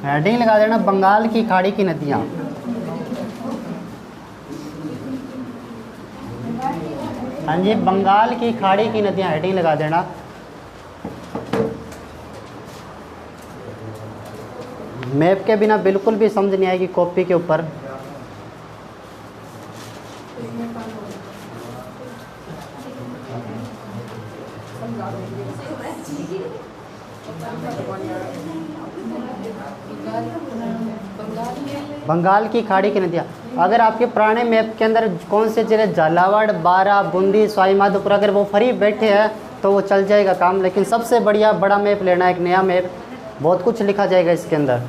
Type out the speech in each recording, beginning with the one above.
Heading लगा देना बंगाल की खाड़ी की नदियाँ। हाँ जी, बंगाल की खाड़ी की नदियाँ हेडिंग लगा देना। मैप के बिना बिल्कुल भी समझ नहीं आएगी कॉपी के ऊपर। बंगाल की खाड़ी की नदियाँ, अगर आपके पुराने मैप के अंदर कौन से जिले झालावाड़, बारा, बूंदी, सवाई माधोपुर अगर वो फ्री बैठे हैं तो वो चल जाएगा काम। लेकिन सबसे बढ़िया बड़ा मैप लेना है, एक नया मैप, बहुत कुछ लिखा जाएगा इसके अंदर।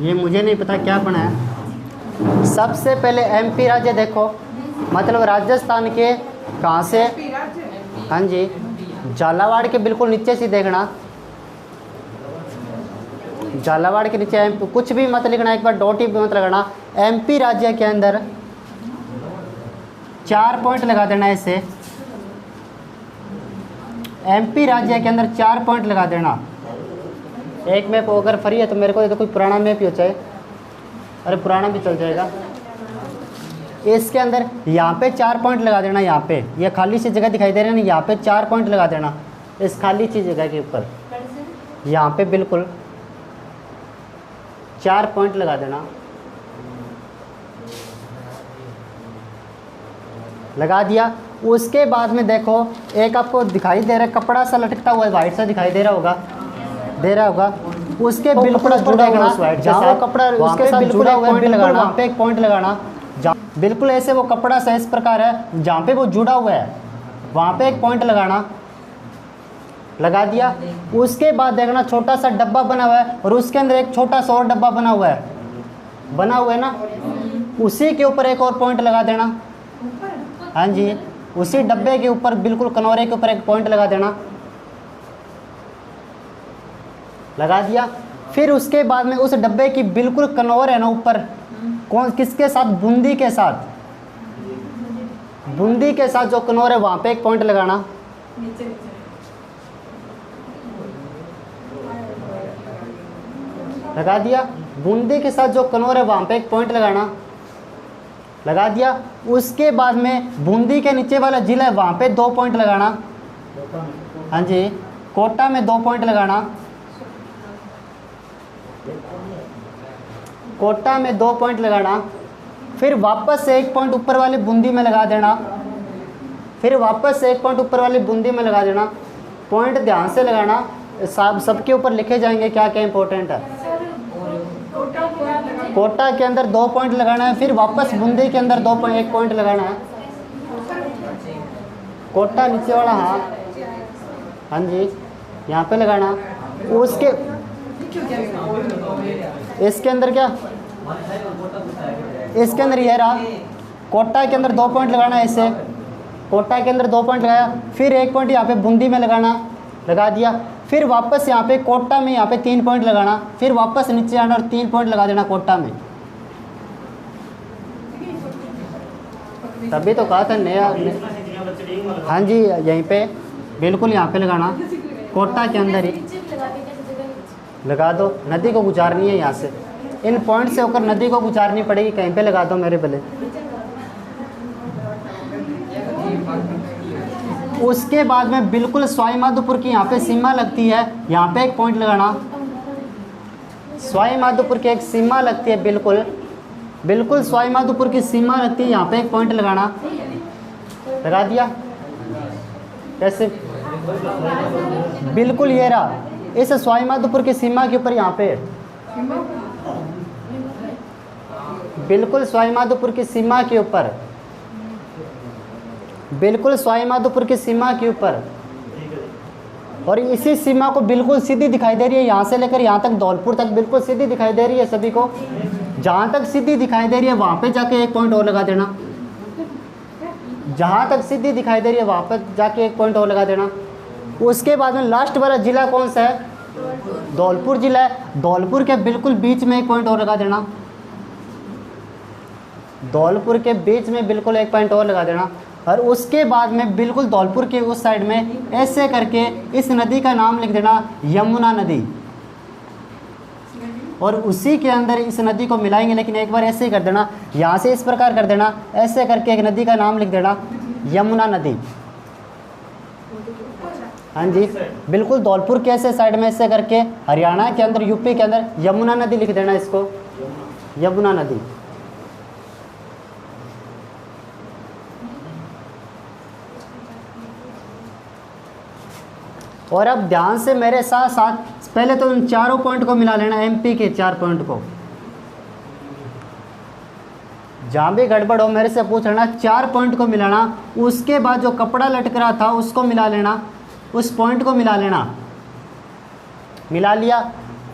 ये मुझे नहीं पता क्या बना है। सबसे पहले एमपी राज्य देखो, मतलब राजस्थान के कहाँ से, हाँ जी, झालावाड़ के बिल्कुल नीचे से देखना। झालावाड़ के नीचे एमपी, कुछ भी मत लिखना, एक बार डॉट ही मत लगाना। एमपी राज्य के अंदर 4 पॉइंट लगा देना ऐसे। एमपी राज्य के अंदर 4 पॉइंट लगा देना। एक मैप अगर फ्री है तो मेरे को ये तो कोई पुराना मैप ही हो चाहे, अरे पुराना भी चल जाएगा। इसके अंदर यहाँ पे 4 पॉइंट लगा देना। यहाँ पे ये खाली सी जगह दिखाई दे रही है ना, यहाँ पे 4 पॉइंट लगा देना इस खाली सी जगह के ऊपर। यहाँ पे बिल्कुल 4 पॉइंट लगा देना। लगा दिया। उसके बाद में देखो एक आपको दिखाई दे रहा है कपड़ा सा लटकता हुआ है, वाइट सा दिखाई दे रहा होगा, उसके बिल्कुल जुड़ा हुआ उस वाइट के साथ कपड़ा, उसके साथ जुड़ा हुआ पॉइंट लगाना। वहाँ पे एक पॉइंट लगाना, बिल्कुल ऐसे वो कपड़ा सा इस प्रकार है, जहाँ पे वो जुड़ा हुआ है वहाँ पे एक पॉइंट लगाना। लगा दिया। उसके बाद देखना छोटा सा डब्बा बना हुआ है और उसके अंदर एक छोटा सा और डब्बा बना हुआ है ना, उसी के ऊपर एक और पॉइंट लगा देना। हाँ जी, उसी डब्बे के ऊपर बिल्कुल कनौरे के ऊपर एक पॉइंट लगा देना। लगा दिया। फिर उसके बाद में उस डब्बे की बिल्कुल कनौर है ना ऊपर, कौन किसके साथ, बूंदी के साथ, बूंदी के साथ जो कनौर है वहाँ पे एक पॉइंट लगाना। लगा दिया। बूंदी के साथ जो कनौर है वहाँ पे एक पॉइंट लगाना। लगा दिया। उसके बाद में बूंदी के नीचे वाला जिला है वहाँ पे 2 पॉइंट लगाना। हाँ जी, कोटा में 2 पॉइंट लगाना। कोटा में 2 पॉइंट लगाना। फिर वापस से 1 पॉइंट ऊपर वाली बूंदी में लगा देना। फिर वापस से 1 पॉइंट ऊपर वाली बूंदी में लगा देना। पॉइंट ध्यान से लगाना, सबके ऊपर लिखे जाएंगे क्या क्या इंपॉर्टेंट है। कोटा के अंदर 2 पॉइंट लगाना है। फिर वापस बूंदी के अंदर 1 पॉइंट लगाना है। कोटा नीचे वाला, हाँ जी, यहाँ पे लगाना। उसके इसके अंदर क्या, इसके अंदर यह रहा, कोटा के अंदर 2 पॉइंट लगाना है ऐसे। कोटा के अंदर 2 पॉइंट लगाया। फिर 1 पॉइंट यहाँ पे बूंदी में लगाना। लगा दिया। फिर वापस यहाँ पे कोटा में यहाँ पे 3 पॉइंट लगाना। फिर वापस नीचे आना और 3 पॉइंट लगा देना कोटा में। तभी तो कहा था नया। हाँ जी, यहीं पे बिल्कुल यहाँ पे लगाना, कोटा के अंदर ही लगा दो। नदी को गुजारनी है यहाँ से, इन पॉइंट से होकर नदी को गुजारनी पड़ेगी, कहीं पे लगा दो मेरे भले। उसके बाद में बिल्कुल सवाई माधोपुर की यहाँ पे सीमा लगती है, यहाँ पे एक पॉइंट लगाना। सवाई माधोपुर की एक सीमा लगती है, बिल्कुल सवाई माधोपुर की सीमा लगती है, यहाँ पे एक पॉइंट लगाना। लगा दिया। कैसे, बिल्कुल ये रहा, इस सवाई माधोपुर की सीमा के ऊपर यहाँ पे बिल्कुल सवाई माधोपुर की सीमा के ऊपर, बिल्कुल सवाई माधोपुर की सीमा के ऊपर और इसी सीमा को बिल्कुल सीधी दिखाई दे रही है, यहाँ से लेकर यहाँ तक धौलपुर तक बिल्कुल सीधी दिखाई दे रही है सभी को। जहाँ तक सीधी दिखाई दे रही है वहाँ पे जाके एक पॉइंट और लगा देना। जहाँ तक सीधी दिखाई दे रही है वहाँ पर जाके एक पॉइंट और लगा देना। उसके बाद में लास्ट वाला जिला कौन सा है? धौलपुर जिला है। धौलपुर के बिल्कुल बीच में एक पॉइंट और लगा देना। धौलपुर के बीच में बिल्कुल एक पॉइंट और लगा देना। और उसके बाद में बिल्कुल धौलपुर के उस साइड में ऐसे करके इस नदी का नाम लिख देना, यमुना नदी। और उसी के अंदर इस नदी को मिलाएंगे, लेकिन एक बार ऐसे ही कर देना, यहाँ से इस प्रकार कर देना, ऐसे करके एक नदी का नाम लिख देना, यमुना नदी। हाँ जी, बिल्कुल धौलपुर के ऐसे साइड में ऐसे करके हरियाणा के अंदर, यूपी के अंदर यमुना नदी लिख देना, इसको यमुना नदी। और अब ध्यान से मेरे साथ साथ पहले तो इन चारों पॉइंट को मिला लेना, एमपी के 4 पॉइंट को। जहाँ भी गड़बड़ हो मेरे से पूछ लेना, 4 पॉइंट को मिलाना। उसके बाद जो कपड़ा लटक रहा था उसको मिला लेना, उस पॉइंट को मिला लेना। मिला लिया,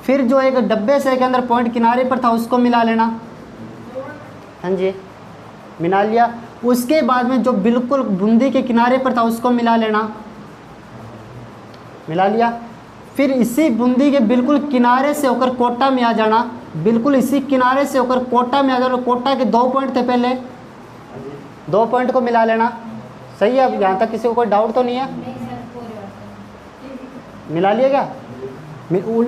फिर जो एक डब्बे से के अंदर पॉइंट किनारे पर था उसको मिला लेना। हाँ जी, मिला लिया। उसके बाद में जो बिल्कुल बूंदी के किनारे पर था उसको मिला लेना। मिला लिया। फिर इसी बूंदी के बिल्कुल किनारे से होकर कोटा में आ जाना। बिल्कुल इसी किनारे से होकर कोटा में आ जाना। कोटा के 2 पॉइंट थे पहले, 2 पॉइंट को मिला लेना। सही है? अब यहाँ तक किसी को कोई डाउट तो नहीं है? मिला लिया क्या?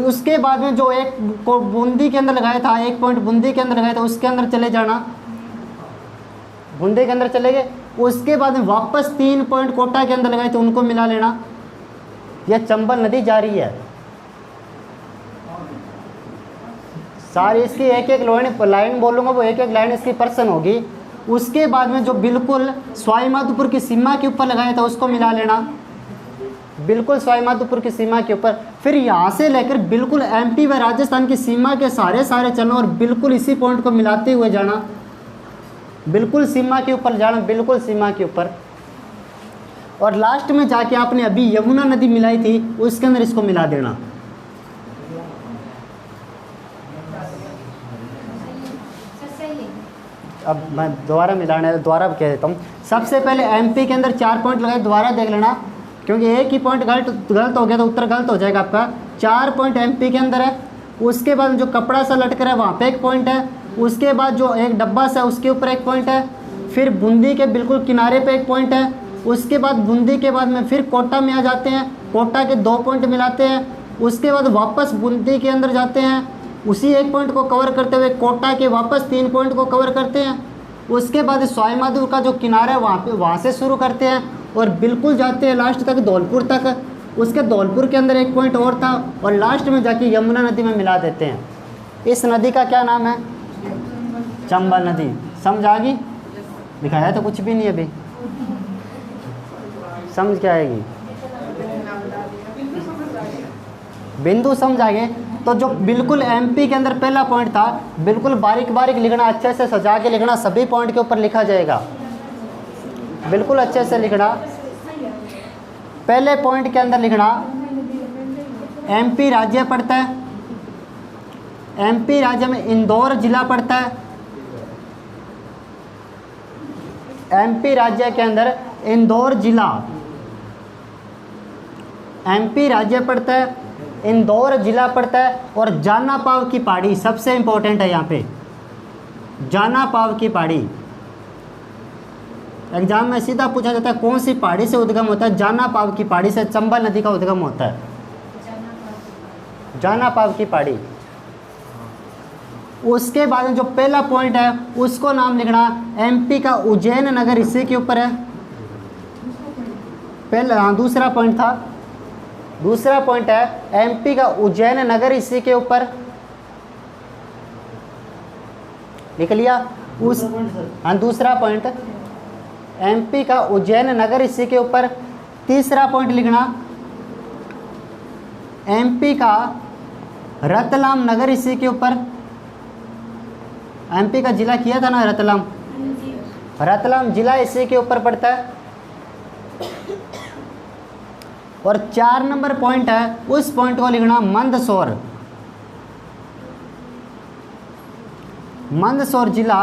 उसके बाद में जो एक को बूंदी के अंदर लगाया था, एक पॉइंट बूंदी के अंदर लगाया था, उसके अंदर चले जाना। बूंदी के अंदर चले गए। उसके बाद में वापस 3 पॉइंट कोटा के अंदर लगाए थे, उनको मिला लेना। यह चंबल नदी जा रही है। सारी इसकी एक एक लाइन बोलूँगा, वो एक एक लाइन इसकी पर्सन होगी। उसके बाद में जो बिल्कुल सवाई माधोपुर की सीमा के ऊपर लगाया था उसको मिला लेना, बिल्कुल सवाई माधोपुर की सीमा के ऊपर। फिर यहाँ से लेकर बिल्कुल एमपी व राजस्थान की सीमा के सारे चलना और बिल्कुल इसी पॉइंट को मिलाते हुए जाना, बिल्कुल सीमा के ऊपर जाना, बिल्कुल सीमा के ऊपर। और लास्ट में जाके आपने अभी यमुना नदी मिलाई थी उसके अंदर इसको मिला देना। अब मैं दोबारा दोबारा कह देता हूँ। सबसे पहले एमपी के अंदर 4 पॉइंट लगाए, दोबारा देख लेना, क्योंकि एक ही पॉइंट गलत हो गया तो उत्तर गलत हो जाएगा आपका। 4 पॉइंट एमपी के अंदर है। उसके बाद जो कपड़ा सा लटक रहा है वहाँ पे एक पॉइंट है। उसके बाद जो एक डब्बा सा उसके ऊपर एक पॉइंट है। फिर बूंदी के बिल्कुल किनारे पे एक पॉइंट है। उसके बाद बूंदी के बाद में फिर कोटा में आ जाते हैं, कोटा के 2 पॉइंट मिलाते हैं। उसके बाद वापस बूंदी के अंदर जाते हैं, उसी एक पॉइंट को कवर करते हुए कोटा के वापस 3 पॉइंट को कवर करते हैं। उसके बाद सवाई माधोपुर का जो किनारा है वहाँ से शुरू करते हैं और बिल्कुल जाते हैं लास्ट तक धौलपुर तक। उसके धौलपुर के अंदर एक पॉइंट और था और लास्ट में जाके यमुना नदी में मिला देते हैं। इस नदी का क्या नाम है? चंबल नदी। समझ आ गई? दिखाया तो कुछ भी नहीं अभी, समझ क्या आएगी? बिंदु समझ आ गए। तो जो बिल्कुल एमपी के अंदर पहला पॉइंट था, बिल्कुल बारीक बारीक लिखना, अच्छे से सजा के लिखना, सभी पॉइंट के ऊपर लिखा जाएगा, बिल्कुल अच्छे से लिखना। पहले पॉइंट के अंदर लिखना एमपी राज्य पड़ता है, एमपी राज्य में इंदौर जिला पड़ता है। एमपी राज्य के अंदर इंदौर जिला, एमपी राज्य पड़ता है, इंदौर जिला पड़ता है। और जाना पाव की पहाड़ी सबसे इंपॉर्टेंट है यहाँ पे, जाना पाव की पहाड़ी। एग्जाम में सीधा पूछा जाता है कौन सी पहाड़ी से उद्गम होता है? जाना पाव की पहाड़ी से चंबल नदी का उद्गम होता है, जाना पाव की पहाड़ी। उसके बाद जो पहला पॉइंट है उसको नाम लिखना एमपी का उज्जैन नगर, इसी के ऊपर है पहला। हाँ, दूसरा पॉइंट था, दूसरा पॉइंट है एमपी का उज्जैन नगर, इसी के ऊपर लिख लिया। उस हाँ, दूसरा पॉइंट एमपी का उज्जैन नगर, इसी के ऊपर। तीसरा पॉइंट लिखना एमपी का रतलाम नगर, इसी के ऊपर। एमपी का जिला किया था ना रतलाम, रतलाम जिला इसी के ऊपर पड़ता है। और 4 नंबर पॉइंट है, उस पॉइंट को लिखना मंदसौर। मंदसौर जिला,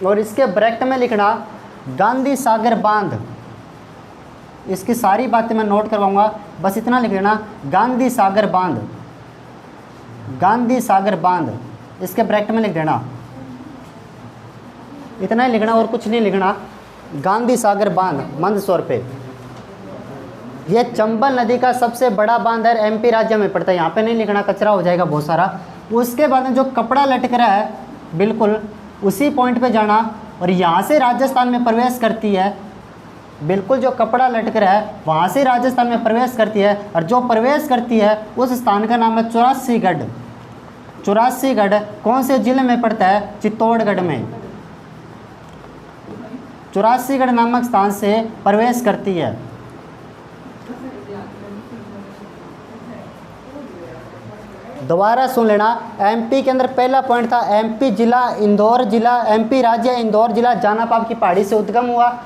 और इसके ब्रैकेट में लिखना गांधी सागर बांध। इसकी सारी बातें मैं नोट करवाऊंगा, बस इतना लिख लेना, गांधी सागर बांध, गांधी सागर बांध, इसके ब्रैकेट में लिख देना, इतना ही लिखना और कुछ नहीं लिखना। गांधी सागर बांध मंदसौर पे। यह चंबल नदी का सबसे बड़ा बांध है, एमपी राज्य में पड़ता है। यहाँ पे नहीं लिखना, कचरा हो जाएगा बहुत सारा। उसके बाद में जो कपड़ा लटक रहा है बिल्कुल उसी पॉइंट पे जाना, और यहाँ से राजस्थान में प्रवेश करती है। बिल्कुल जो कपड़ा लटक रहा है वहाँ से राजस्थान में प्रवेश करती है, और जो प्रवेश करती है उस स्थान का नाम है चौरासीगढ़। चौरासीगढ़ कौन से जिले में पड़ता है? चित्तौड़गढ़ में। चौरासीगढ़ नामक स्थान से प्रवेश करती है। दोबारा सुन लेना, एमपी के अंदर पहला पॉइंट था एमपी जिला, इंदौर जिला, एमपी राज्य, इंदौर जिला जानापाव की पहाड़ी से उद्गम हुआ।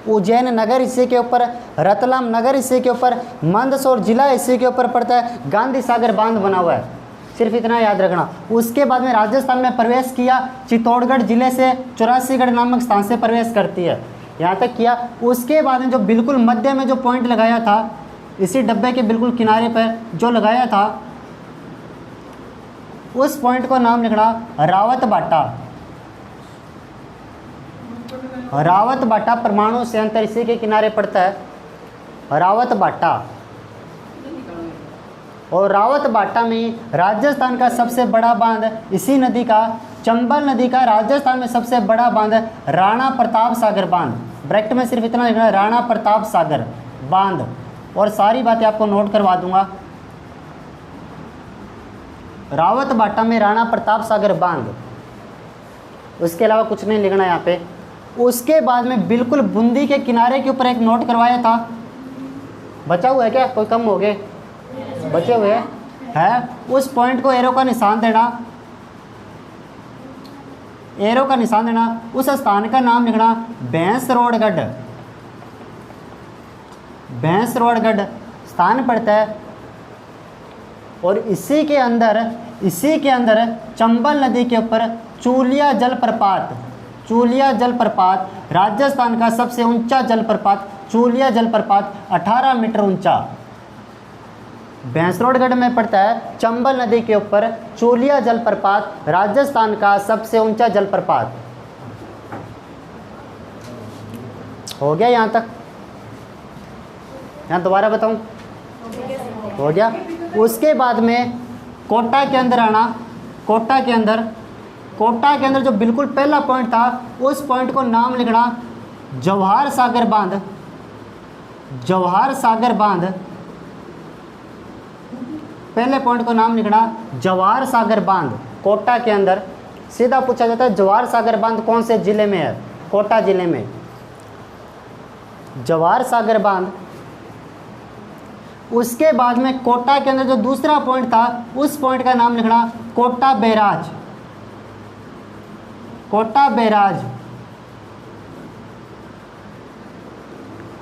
उज्जैन नगर इसी के ऊपर, रतलाम नगर इसी के ऊपर, मंदसौर जिला इसी के ऊपर पड़ता है, गांधी सागर बांध बना हुआ है। सिर्फ इतना याद रखना। उसके बाद में राजस्थान में प्रवेश किया, चित्तौड़गढ़ जिले से चौरासीगढ़ नामक स्थान से प्रवेश करती है, यहाँ तक किया। उसके बाद में जो बिल्कुल मध्य में जो पॉइंट लगाया था, इसी डब्बे के बिल्कुल किनारे पर जो लगाया था, उस पॉइंट को नाम लिखना रावत बाटा। रावत बाटा परमाणु संयंत्र इसी के किनारे पड़ता है, रावत बाटा। और रावत बाटा में राजस्थान का सबसे बड़ा बांध इसी नदी का, चंबल नदी का राजस्थान में सबसे बड़ा बांध राणा प्रताप सागर बांध। ब्रैकेट में सिर्फ इतना लिखना, राणा प्रताप सागर बांध, और सारी बातें आपको नोट करवा दूंगा। रावत बाटा में राणा प्रताप सागर बांध, उसके अलावा कुछ नहीं लिखना यहाँ पे। उसके बाद में बिल्कुल बूंदी के किनारे के ऊपर एक नोट करवाया था, बचा हुआ है क्या? कोई कम हो गए? बचे हुए है। उस पॉइंट को एरो का निशान देना, एरो का निशान देना। उस स्थान का नाम लिखना भैंसरोडगढ़। भैंसरोडगढ़ स्थान पड़ता है, और इसी के अंदर चंबल नदी के ऊपर चूलिया जलप्रपात, चूलिया जलप्रपात राजस्थान का सबसे ऊंचा जलप्रपात, चूलिया जलप्रपात 18 मीटर ऊंचा भैंसरोडगढ़ में पड़ता है। चंबल नदी के ऊपर चूलिया जलप्रपात राजस्थान का सबसे ऊंचा जलप्रपात। हो गया यहाँ तक? यहाँ दोबारा बताऊं? हो गया। उसके बाद में कोटा के अंदर आना। कोटा के अंदर जो बिल्कुल पहला पॉइंट था, उस पॉइंट को नाम लिखना जवाहर सागर बांध। जवाहर सागर बांध, पहले पॉइंट को नाम लिखना जवाहर सागर बांध। कोटा के अंदर सीधा पूछा जाता है जवाहर सागर बांध कौन से जिले में है? कोटा जिले में जवाहर सागर बांध। उसके बाद में कोटा के अंदर जो दूसरा पॉइंट था, उस पॉइंट का नाम लिखना Kota barrage. Kota barrage,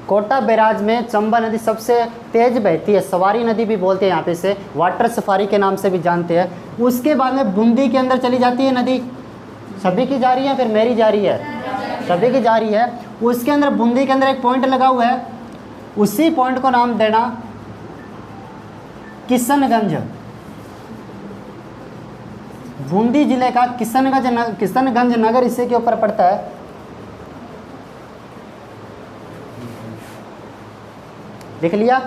Kota barrage में चंबल नदी सबसे तेज बहती है, सवारी नदी भी बोलते हैं यहाँ पे, से वाटर सफारी के नाम से भी जानते हैं। उसके बाद में बूंदी के अंदर चली जाती है नदी। सभी की जा रही है, फिर मेरी जा रही है? सभी की जा रही है। उसके अंदर बूंदी के अंदर एक पॉइंट लगा हुआ है, उसी पॉइंट को नाम देना किशनगंज। बूंदी जिले का किशनगंज नगर इसी के ऊपर पड़ता है। देख लिया।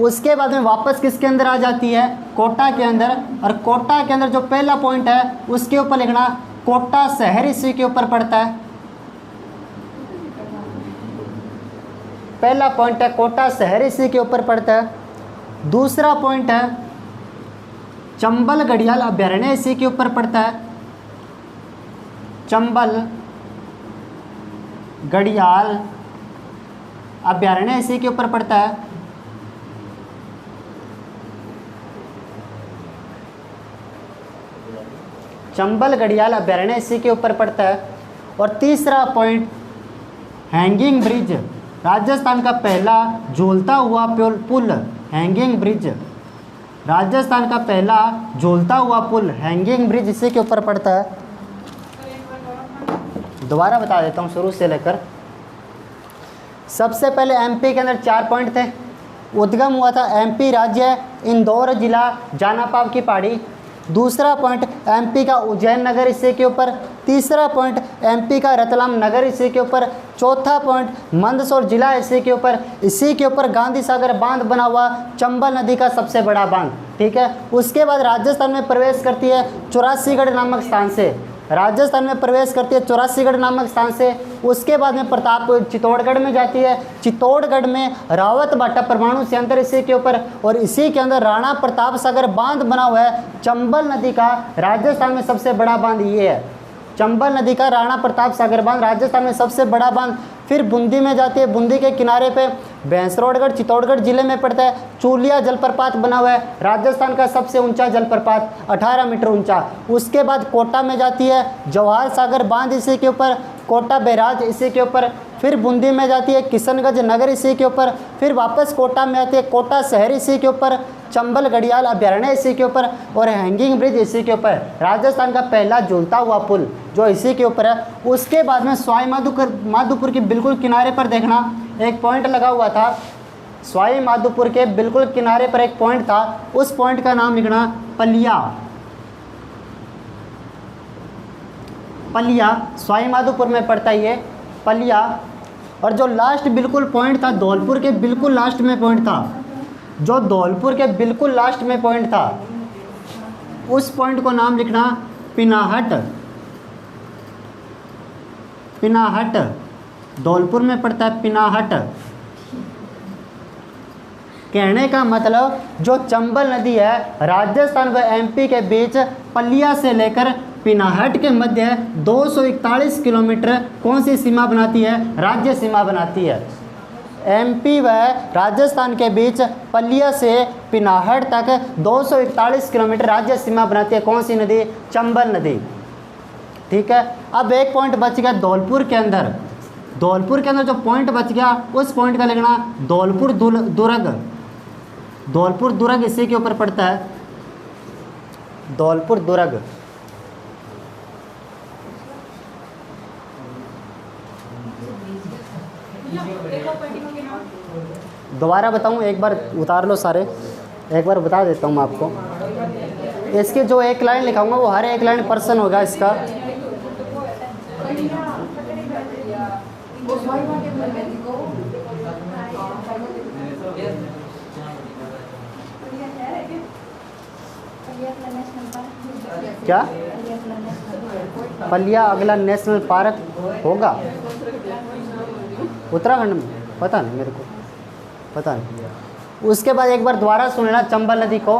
उसके बाद में वापस किसके अंदर आ जाती है? कोटा के अंदर। और कोटा के अंदर जो पहला पॉइंट है, उसके ऊपर लिखना कोटा शहर इसी के ऊपर पड़ता है। पहला पॉइंट है कोटा शहर इसी के ऊपर पड़ता है। दूसरा पॉइंट है चंबल घड़ियाल अभ्यारण्य इसी के ऊपर पड़ता है। चंबल घड़ियाल अभ्यारण्य इसी के ऊपर पड़ता है। चंबल घड़ियाल अभ्यारण्य इसी के ऊपर पड़ता है। और तीसरा पॉइंट हैंगिंग ब्रिज, राजस्थान का पहला झूलता हुआ पुल हैंगिंग ब्रिज, राजस्थान का पहला झूलता हुआ पुल हैंगिंग ब्रिज इसी के ऊपर पड़ता है। दोबारा बता देता हूँ शुरू से लेकर। सबसे पहले एमपी के अंदर 4 पॉइंट थे। उद्गम हुआ था एमपी राज्य इंदौर जिला जानापाव की पहाड़ी। दूसरा पॉइंट एमपी का उज्जैन नगर इसी के ऊपर। तीसरा पॉइंट एमपी का रतलाम नगर इसी के ऊपर। चौथा पॉइंट मंदसौर जिला इसी के ऊपर। इसी के ऊपर गांधी सागर बांध बना हुआ चंबल नदी का सबसे बड़ा बांध। ठीक है, उसके बाद राजस्थान में प्रवेश करती है 84गढ़ नामक स्थान से, राजस्थान में प्रवेश करती है 84गढ़ नामक स्थान से। उसके बाद में प्रताप चित्तौड़गढ़ में जाती है। चित्तौड़गढ़ में रावत भाटा परमाणु संयंत्र इसी के ऊपर, और इसी के अंदर राणा प्रताप सागर बांध बना हुआ है चंबल नदी का। राजस्थान में सबसे बड़ा बांध ये है, चंबल नदी का राणा प्रताप सागर बांध राजस्थान में सबसे बड़ा बांध। फिर बूंदी में जाती है। बूंदी के किनारे पे भैंसरोडगढ़ चित्तौड़गढ़ जिले में पड़ता है चूलिया जलप्रपात बना हुआ है, राजस्थान का सबसे ऊंचा जलप्रपात 18 मीटर ऊंचा। उसके बाद कोटा में जाती है जवाहर सागर बांध इसी के ऊपर, कोटा बैराज इसी के ऊपर। फिर बूंदी में जाती है किशनगंज नगर इसी के ऊपर। फिर वापस कोटा में आती है कोटा शहर इसी के ऊपर, चंबल घड़ियाल अभ्यारण्य इसी के ऊपर, और हैंगिंग ब्रिज इसी के ऊपर। राजस्थान का पहला झूलता हुआ पुल जो इसी के ऊपर है। उसके बाद में सवाई माधोपुर के बिल्कुल किनारे पर देखना एक पॉइंट लगा हुआ था। सवाई माधोपुर के बिल्कुल किनारे पर एक पॉइंट था, उस पॉइंट का नाम लिखना पलिया। पलिया सवाई माधोपुर में पड़ता है ये पलिया। और जो लास्ट बिल्कुल पॉइंट था धौलपुर के बिल्कुल लास्ट में पॉइंट था, जो धौलपुर के बिल्कुल लास्ट में पॉइंट था, उस पॉइंट को नाम लिखना पिनाहट। पिनाहट धौलपुर में पड़ता है पिनाहट। कहने का मतलब जो चंबल नदी है राजस्थान व एमपी के बीच पलिया से लेकर पिनाहट के मध्य 241 किलोमीटर कौन सी सीमा बनाती है? राज्य सीमा बनाती है। एमपी व राजस्थान के बीच पलिया से पिनाहट तक 241 किलोमीटर राज्य सीमा बनाती है कौन सी नदी? चंबल नदी। ठीक है, अब एक पॉइंट बच गया धौलपुर के अंदर। धौलपुर के अंदर जो पॉइंट बच गया उस पॉइंट का लिखना धौलपुर दुर्ग। धौलपुर दुर्ग इसी के ऊपर पड़ता है, धौलपुर दुर्ग। दोबारा बताऊं, एक बार उतार लो सारे, एक बार बता देता हूं मैं आपको। इसके जो एक लाइन लिखाऊंगा वो हर एक लाइन पर्सन होगा इसका। क्या पलिया अगला नेशनल पार्क होगा उत्तराखंड में? पता नहीं मेरे को, पता नहीं। उसके बाद एक बार दोबारा सुन लेना चंबल नदी को।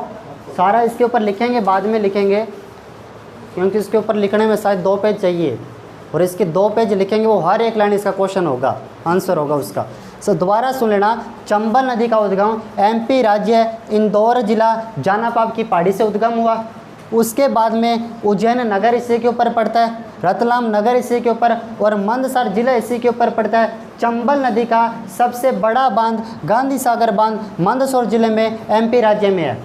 सारा इसके ऊपर लिखेंगे, बाद में लिखेंगे, क्योंकि इसके ऊपर लिखने में शायद 2 पेज चाहिए, और इसके 2 पेज लिखेंगे, वो हर एक लाइन इसका क्वेश्चन होगा, आंसर होगा उसका। सो दोबारा सुन लेना, चंबल नदी का उद्गम एमपी राज्य इंदौर जिला जानापाव की पहाड़ी से उद्गम हुआ। उसके बाद में उज्जैन नगर इसी के ऊपर पड़ता है, रतलाम नगर इसी के ऊपर, और मंदसौर जिला इसी के ऊपर पड़ता है। चंबल नदी का सबसे बड़ा बांध गांधी सागर बांध मंदसौर जिले में एमपी राज्य में है।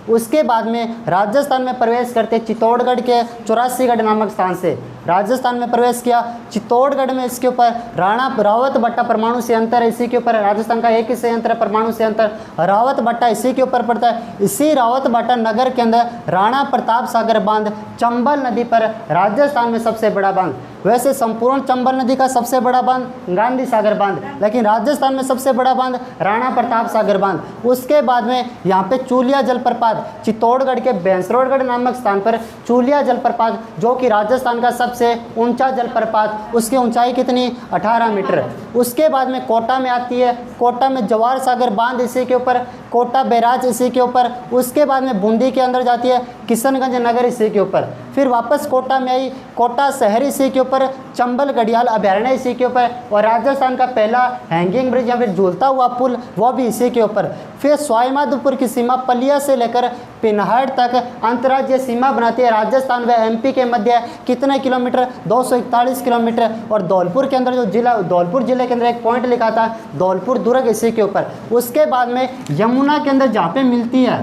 उसके बाद में राजस्थान में प्रवेश करते चित्तौड़गढ़ के 84गढ़ नामक स्थान से राजस्थान में प्रवेश किया। चित्तौड़गढ़ में इसके ऊपर रावत भट्टा परमाणु संयंत्र इसी के ऊपर, राजस्थान का एक ही संयंत्र परमाणु संयंत्र रावत भट्टा इसी के ऊपर पड़ता है। इसी रावत भट्टा नगर के अंदर राणा प्रताप सागर बांध चंबल नदी पर राजस्थान में सबसे बड़ा बांध। वैसे संपूर्ण चंबल नदी का सबसे बड़ा बांध गांधी सागर बांध, लेकिन राजस्थान में सबसे बड़ा बांध राणा प्रताप सागर बांध। उसके बाद में यहाँ पे चूलिया जलप्रपात, चित्तौड़गढ़ के भैंसरोडगढ़ नामक स्थान पर चूलिया जलप्रपात, जो कि राजस्थान का सबसे ऊंचा जलप्रपात, उसकी ऊंचाई कितनी? 18 मीटर। उसके बाद में कोटा में आती है, कोटा में जवाहर सागर बांध इसी के ऊपर, कोटा बैराज इसी के ऊपर। उसके बाद में बूंदी के अंदर जाती है किशनगंज नगर इसी के ऊपर। फिर वापस कोटा में आई, कोटा शहर इसी के ऊपर, चंबल घड़ियाल अभयारण्य इसी के ऊपर, और राजस्थान का पहला हैंगिंग ब्रिज या फिर झूलता हुआ पुल वो भी इसी के ऊपर। फिर सवाईमाधोपुर की सीमा पलिया से लेकर पिनहट तक अंतर्राज्यीय सीमा बनाती है राजस्थान व एमपी के मध्य कितने किलोमीटर, 241 किलोमीटर। और धौलपुर के अंदर जो जिला, धौलपुर जिले के अंदर एक पॉइंट लिखा था धौलपुर दुर्ग इसी के ऊपर। उसके बाद में यमुना के अंदर जहाँ पे मिलती है,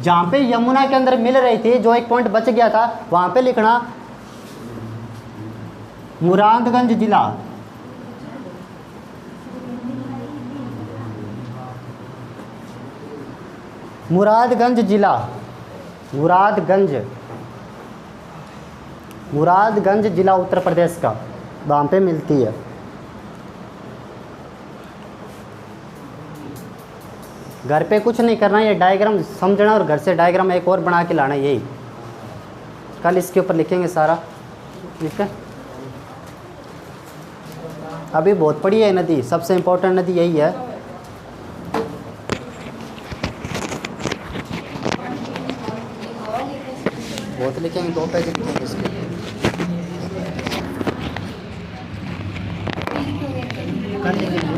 जहाँ पे यमुना के अंदर मिल रही थी, जो एक पॉइंट बच गया था वहाँ पे लिखना मुरादगंज जिला। मुरादगंज जिला, मुरादगंज जिला उत्तर प्रदेश का, वहाँ पे मिलती है। घर पे कुछ नहीं करना, ये डायग्राम समझना और घर से डायग्राम एक और बना के लाना, यही कल इसके ऊपर लिखेंगे सारा, ठीक है। अभी बहुत पड़ी है नदी, सबसे इम्पोर्टेंट नदी यही है। बहुत लिखेंगे, 2 पेज लिखेंगे इसके, कल लिखेंगे।